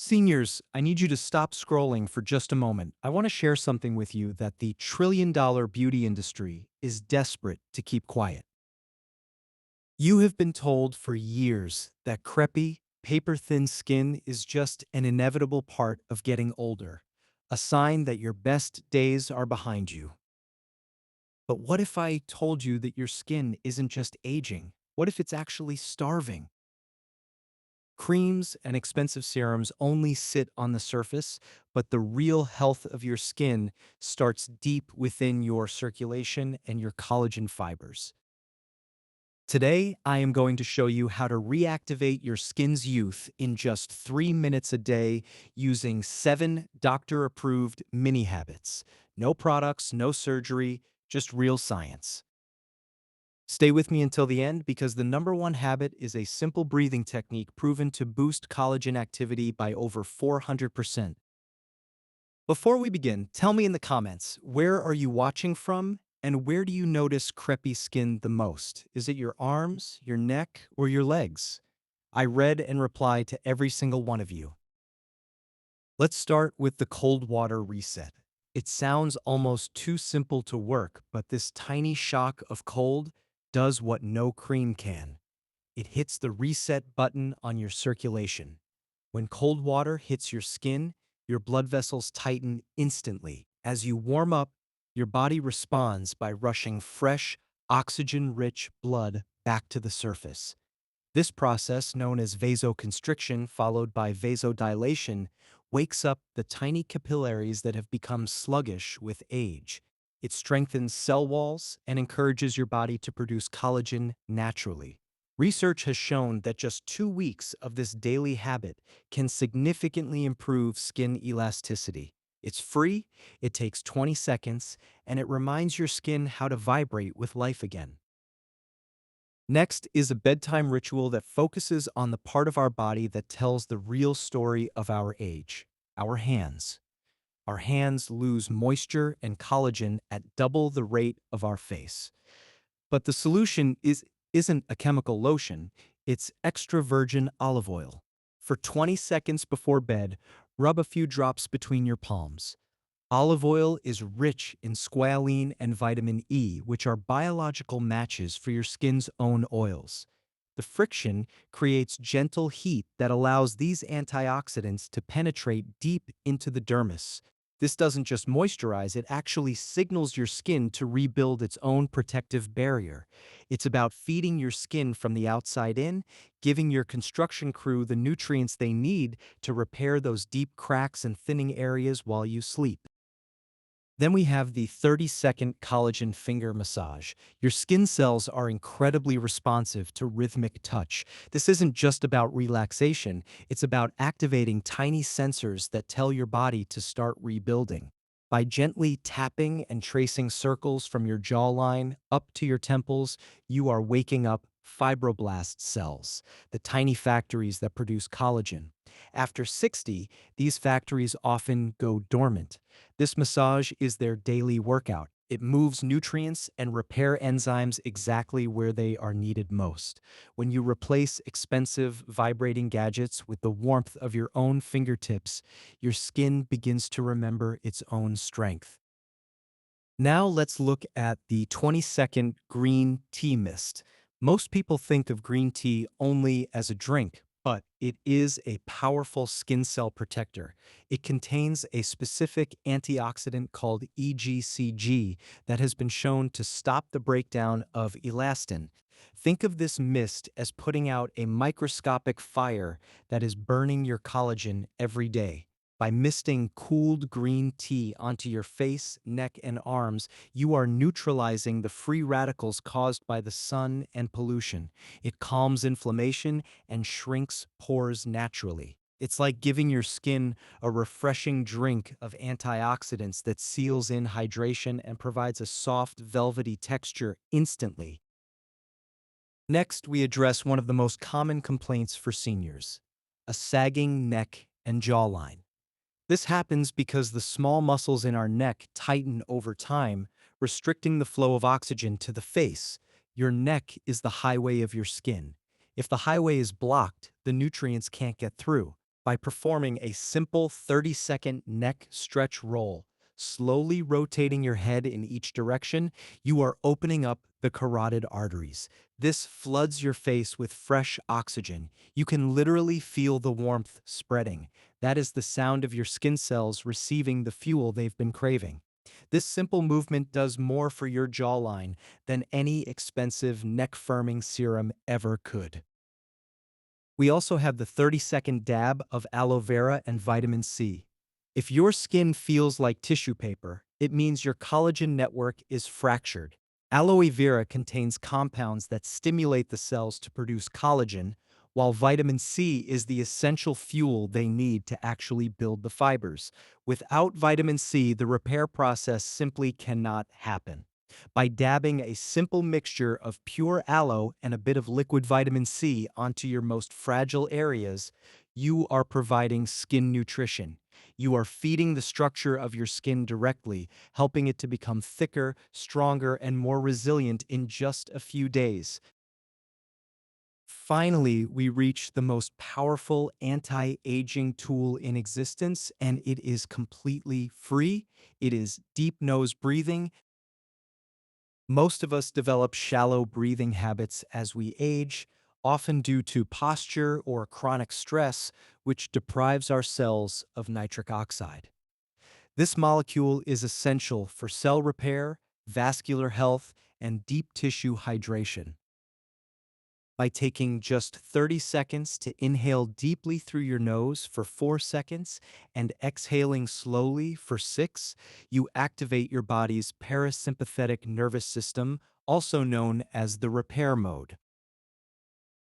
Seniors, I need you to stop scrolling for just a moment. I want to share something with you that the trillion-dollar beauty industry is desperate to keep quiet. You have been told for years that crepey, paper-thin skin is just an inevitable part of getting older, a sign that your best days are behind you. But what if I told you that your skin isn't just aging? What if it's actually starving? Creams and expensive serums only sit on the surface, but the real health of your skin starts deep within your circulation and your collagen fibers. Today, I am going to show you how to reactivate your skin's youth in just 3 minutes a day using 7 doctor-approved mini habits. No products, no surgery, just real science. Stay with me until the end because the number one habit is a simple breathing technique proven to boost collagen activity by over 400%. Before we begin, tell me in the comments, where are you watching from and where do you notice crepey skin the most? Is it your arms, your neck, or your legs? I read and replied to every single one of you. Let's start with the cold water reset. It sounds almost too simple to work, but this tiny shock of cold does what no cream can. It hits the reset button on your circulation. When cold water hits your skin, your blood vessels tighten instantly. As you warm up, your body responds by rushing fresh, oxygen-rich blood back to the surface. This process, known as vasoconstriction followed by vasodilation, wakes up the tiny capillaries that have become sluggish with age. It strengthens cell walls and encourages your body to produce collagen naturally. Research has shown that just 2 weeks of this daily habit can significantly improve skin elasticity. It's free, it takes 20 seconds, and it reminds your skin how to vibrate with life again. Next is a bedtime ritual that focuses on the part of our body that tells the real story of our age, our hands. Our hands lose moisture and collagen at double the rate of our face. But the solution isn't a chemical lotion, it's extra virgin olive oil. For 20 seconds before bed, rub a few drops between your palms. Olive oil is rich in squalene and vitamin E, which are biological matches for your skin's own oils. The friction creates gentle heat that allows these antioxidants to penetrate deep into the dermis. This doesn't just moisturize, it actually signals your skin to rebuild its own protective barrier. It's about feeding your skin from the outside in, giving your construction crew the nutrients they need to repair those deep cracks and thinning areas while you sleep. Then we have the 30-second collagen finger massage. Your skin cells are incredibly responsive to rhythmic touch. This isn't just about relaxation, it's about activating tiny sensors that tell your body to start rebuilding. By gently tapping and tracing circles from your jawline up to your temples, you are waking up fibroblast cells, the tiny factories that produce collagen. After 60, these factories often go dormant. This massage is their daily workout. It moves nutrients and repair enzymes exactly where they are needed most. When you replace expensive, vibrating gadgets with the warmth of your own fingertips, your skin begins to remember its own strength. Now let's look at the 20-second green tea mist. Most people think of green tea only as a drink, but it is a powerful skin cell protector. It contains a specific antioxidant called EGCG that has been shown to stop the breakdown of elastin. Think of this mist as putting out a microscopic fire that is burning your collagen every day. By misting cooled green tea onto your face, neck, and arms, you are neutralizing the free radicals caused by the sun and pollution. It calms inflammation and shrinks pores naturally. It's like giving your skin a refreshing drink of antioxidants that seals in hydration and provides a soft, velvety texture instantly. Next, we address one of the most common complaints for seniors, a sagging neck and jawline. This happens because the small muscles in our neck tighten over time, restricting the flow of oxygen to the face. Your neck is the highway of your skin. If the highway is blocked, the nutrients can't get through. By performing a simple 30-second neck stretch roll, slowly rotating your head in each direction, you are opening up the carotid arteries. This floods your face with fresh oxygen. You can literally feel the warmth spreading. That is the sound of your skin cells receiving the fuel they've been craving. This simple movement does more for your jawline than any expensive neck-firming serum ever could. We also have the 30-second dab of aloe vera and vitamin C. If your skin feels like tissue paper, it means your collagen network is fractured. Aloe vera contains compounds that stimulate the cells to produce collagen, while vitamin C is the essential fuel they need to actually build the fibers. Without vitamin C, the repair process simply cannot happen. By dabbing a simple mixture of pure aloe and a bit of liquid vitamin C onto your most fragile areas, you are providing skin nutrition. You are feeding the structure of your skin directly, helping it to become thicker, stronger, and more resilient in just a few days. Finally, we reach the most powerful anti-aging tool in existence, and it is completely free. It is deep nose breathing. Most of us develop shallow breathing habits as we age, often due to posture or chronic stress, which deprives our cells of nitric oxide. This molecule is essential for cell repair, vascular health, and deep tissue hydration. By taking just 30 seconds to inhale deeply through your nose for 4 seconds and exhaling slowly for 6, you activate your body's parasympathetic nervous system, also known as the repair mode.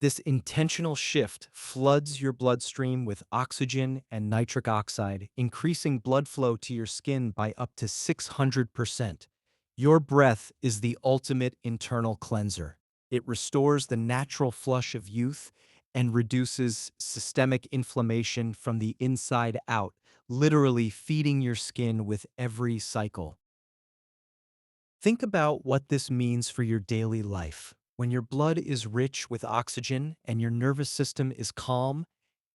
This intentional shift floods your bloodstream with oxygen and nitric oxide, increasing blood flow to your skin by up to 600%. Your breath is the ultimate internal cleanser. It restores the natural flush of youth and reduces systemic inflammation from the inside out, literally feeding your skin with every cycle. Think about what this means for your daily life. When your blood is rich with oxygen and your nervous system is calm,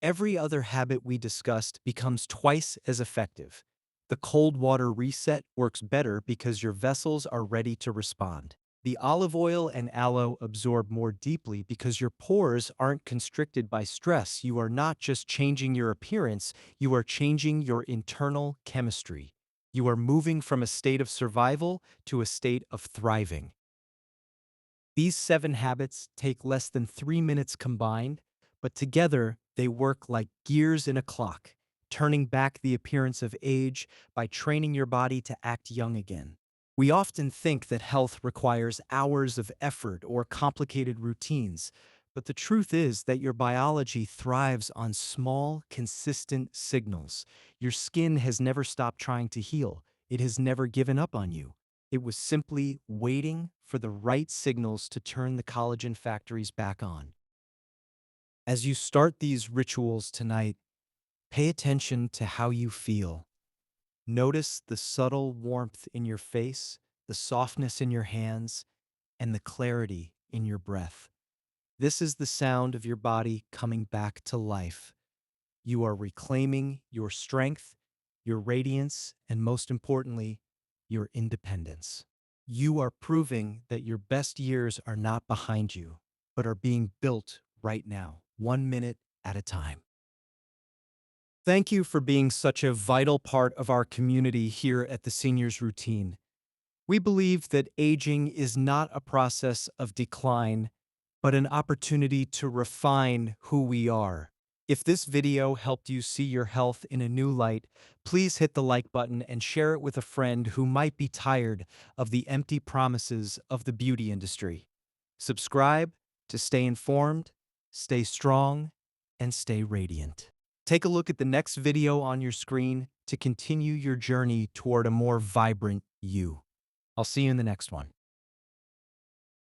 every other habit we discussed becomes twice as effective. The cold water reset works better because your vessels are ready to respond. The olive oil and aloe absorb more deeply because your pores aren't constricted by stress. You are not just changing your appearance, you are changing your internal chemistry. You are moving from a state of survival to a state of thriving. These 7 habits take less than 3 minutes combined, but together they work like gears in a clock, turning back the appearance of age by training your body to act young again. We often think that health requires hours of effort or complicated routines, but the truth is that your biology thrives on small, consistent signals. Your skin has never stopped trying to heal. It has never given up on you. It was simply waiting for the right signals to turn the collagen factories back on. As you start these rituals tonight, pay attention to how you feel. Notice the subtle warmth in your face, the softness in your hands, and the clarity in your breath. This is the sound of your body coming back to life. You are reclaiming your strength, your radiance, and most importantly, your independence. You are proving that your best years are not behind you, but are being built right now, 1 minute at a time. Thank you for being such a vital part of our community here at the Seniors Routine. We believe that aging is not a process of decline, but an opportunity to refine who we are. If this video helped you see your health in a new light, please hit the like button and share it with a friend who might be tired of the empty promises of the beauty industry. Subscribe to stay informed, stay strong, and stay radiant. Take a look at the next video on your screen to continue your journey toward a more vibrant you. I'll see you in the next one.